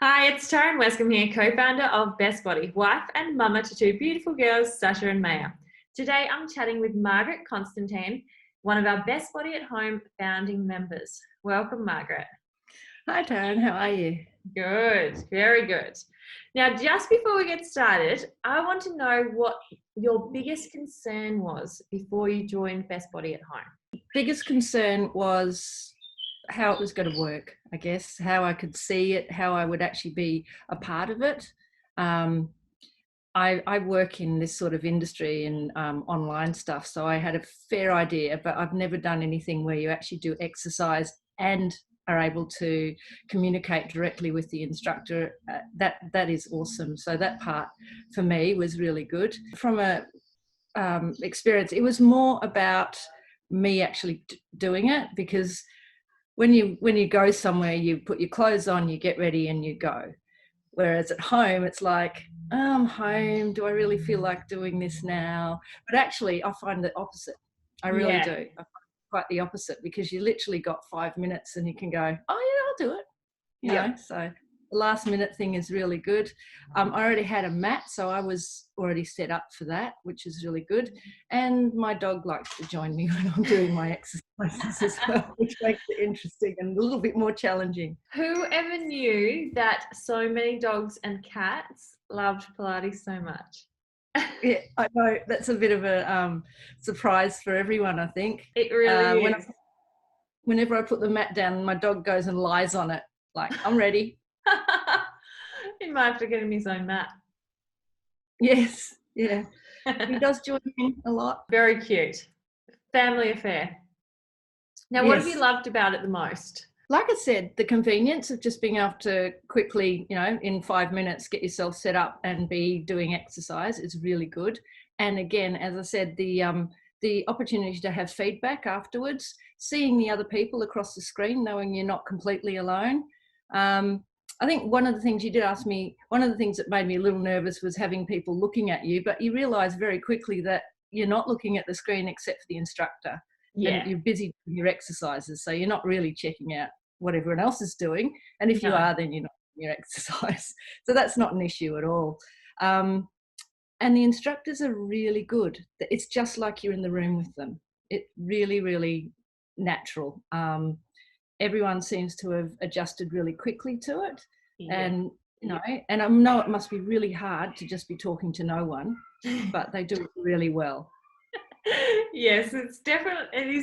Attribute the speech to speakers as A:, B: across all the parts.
A: Hi, it's Taryn Westcombe here, co-founder of Best Body, wife and mama to two beautiful girls, Sasha and Maya. Today I'm chatting with Margaret Constantine, one of our Best Body at Home founding members. Welcome, Margaret.
B: Hi, Taryn. How are you?
A: Good, very good. Now, just before we get started, I want to know what your biggest concern was before you joined Best Body at Home.
B: Biggest concern was how it was going to work, I guess, how I could see it, how I would actually be a part of it. I work in this sort of industry and online stuff, so I had a fair idea, but I've never done anything where you actually do exercise and are able to communicate directly with the instructor. That is awesome. So that part for me was really good. From a experience, it was more about me actually doing it, because when you go somewhere, you put your clothes on, you get ready and you go. Whereas at home, it's like, oh, I'm home. Do I really feel like doing this now? But actually, I find the opposite. I really do. I find quite the opposite, because you literally got 5 minutes and you can go, oh yeah, I'll do it. You know, so the last minute thing is really good. I already had a mat, so I was already set up for that, which is really good. And my dog likes to join me when I'm doing my exercises as well, which makes it interesting and a little bit more challenging.
A: Whoever knew that so many dogs and cats loved Pilates so much?
B: Yeah, I know that's a bit of a surprise for everyone, I think.
A: It really is.
B: Whenever I put the mat down, my dog goes and lies on it, like, I'm ready.
A: He might have to get him his own mat.
B: Yes, yeah. He does join in a lot.
A: Very cute. Family affair. Now, what have you loved about it the most?
B: Like I said, the convenience of just being able to quickly, in 5 minutes, get yourself set up and be doing exercise is really good. And again, as I said, the opportunity to have feedback afterwards, seeing the other people across the screen, knowing you're not completely alone. I think one of the things you did ask me, one of the things that made me a little nervous was having people looking at you, but you realise very quickly that you're not looking at the screen except for the instructor. And you're busy doing your exercises, so you're not really checking out what everyone else is doing. And if you are, then you're not doing your exercise. So that's not an issue at all. And the instructors are really good. It's just like you're in the room with them. It's really, really natural. Everyone seems to have adjusted really quickly to it. And and I know it must be really hard to just be talking to no one, but they do it really well.
A: Yes, it is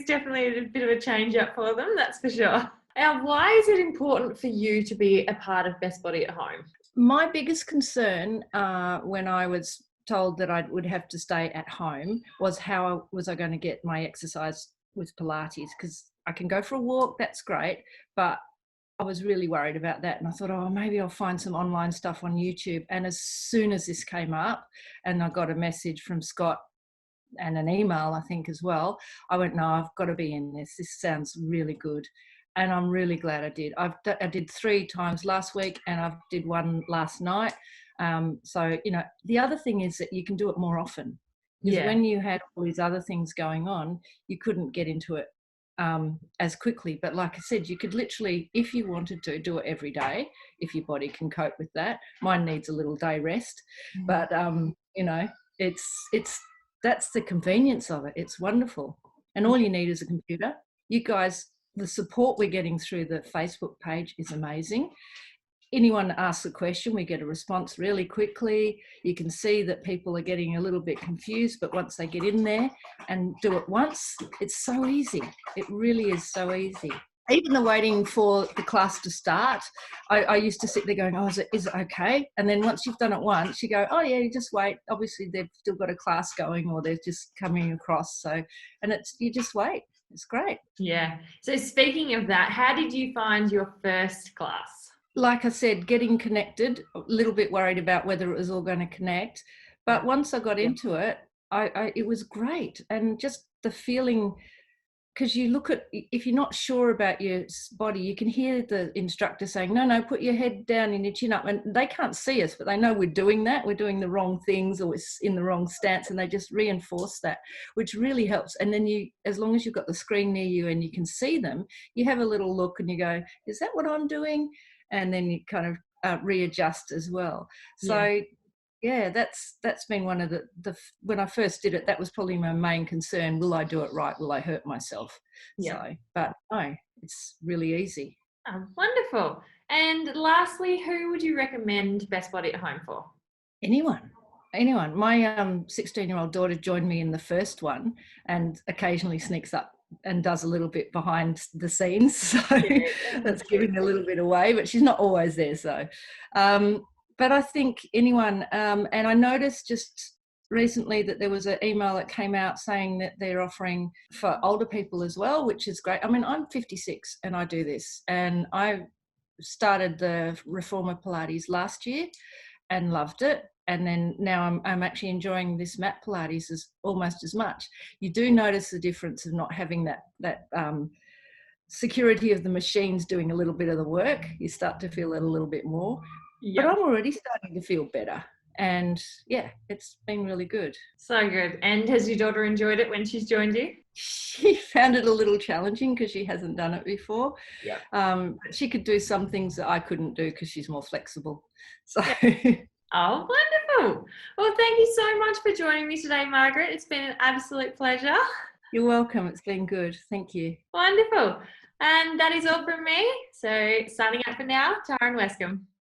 A: definitely a bit of a change up for them, that's for sure. Now, why is it important for you to be a part of Best Body at Home?
B: My biggest concern when I was told that I would have to stay at home was how was I going to get my exercise with Pilates, because I can go for a walk, that's great, but I was really worried about that. And I thought, oh, maybe I'll find some online stuff on YouTube. And as soon as this came up and I got a message from Scott and an email, I think, as well, I went, no, I've got to be in this. This sounds really good. And I'm really glad I did. I did 3 times last week and I did one last night. So, the other thing is that you can do it more often. Because when you had all these other things going on, you couldn't get into it as quickly. But like I said, you could literally, if you wanted to, do it every day, if your body can cope with that. Mine needs a little day rest. But, it's that's the convenience of it. It's wonderful. And all you need is a computer. You guys, the support we're getting through the Facebook page is amazing. Anyone asks a question, we get a response really quickly. You can see that people are getting a little bit confused, but once they get in there and do it once, it's so easy. It really is so easy. Even the waiting for the class to start, I used to sit there going, oh, is it okay? And then once you've done it once, you go, oh yeah, you just wait. Obviously they've still got a class going or they're just coming across. So, and you just wait. It's great.
A: Yeah. So speaking of that, how did you find your first class?
B: Like I said, getting connected, a little bit worried about whether it was all going to connect. But once I got into it, it was great. And just the feeling, because you look at, if you're not sure about your body, you can hear the instructor saying, no, put your head down and your chin up. And they can't see us, but they know we're doing that. We're doing the wrong things or it's in the wrong stance. And they just reinforce that, which really helps. And then as long as you've got the screen near you and you can see them, you have a little look and you go, is that what I'm doing? And then you kind of readjust as well. So yeah, that's been one of the when I first did it, that was probably my main concern. Will I do it right? Will I hurt myself?
A: Yeah.
B: So, but no, it's really easy.
A: Oh, wonderful. And lastly, who would you recommend Best Body at Home for?
B: Anyone. My 16-year-old daughter joined me in the first one and occasionally sneaks up and does a little bit behind the scenes. So that's giving a little bit away, but she's not always there. So, but I think anyone, and I noticed just recently that there was an email that came out saying that they're offering for older people as well, which is great. I mean, I'm 56 and I do this, and I started the Reformer Pilates last year and loved it. And then now I'm actually enjoying this mat Pilates almost as much. You do notice the difference of not having that security of the machines doing a little bit of the work. You start to feel it a little bit more. But I'm already starting to feel better. And yeah, it's been really good.
A: So good. And has your daughter enjoyed it when she's joined you?
B: She found it a little challenging because she hasn't done it before.
A: Yeah.
B: She could do some things that I couldn't do because she's more flexible. So.
A: Oh, wonderful. Well, thank you so much for joining me today, Margaret. It's been an absolute pleasure.
B: You're welcome. It's been good. Thank you.
A: Wonderful. And that is all from me. So signing out for now, Tara and Westcombe.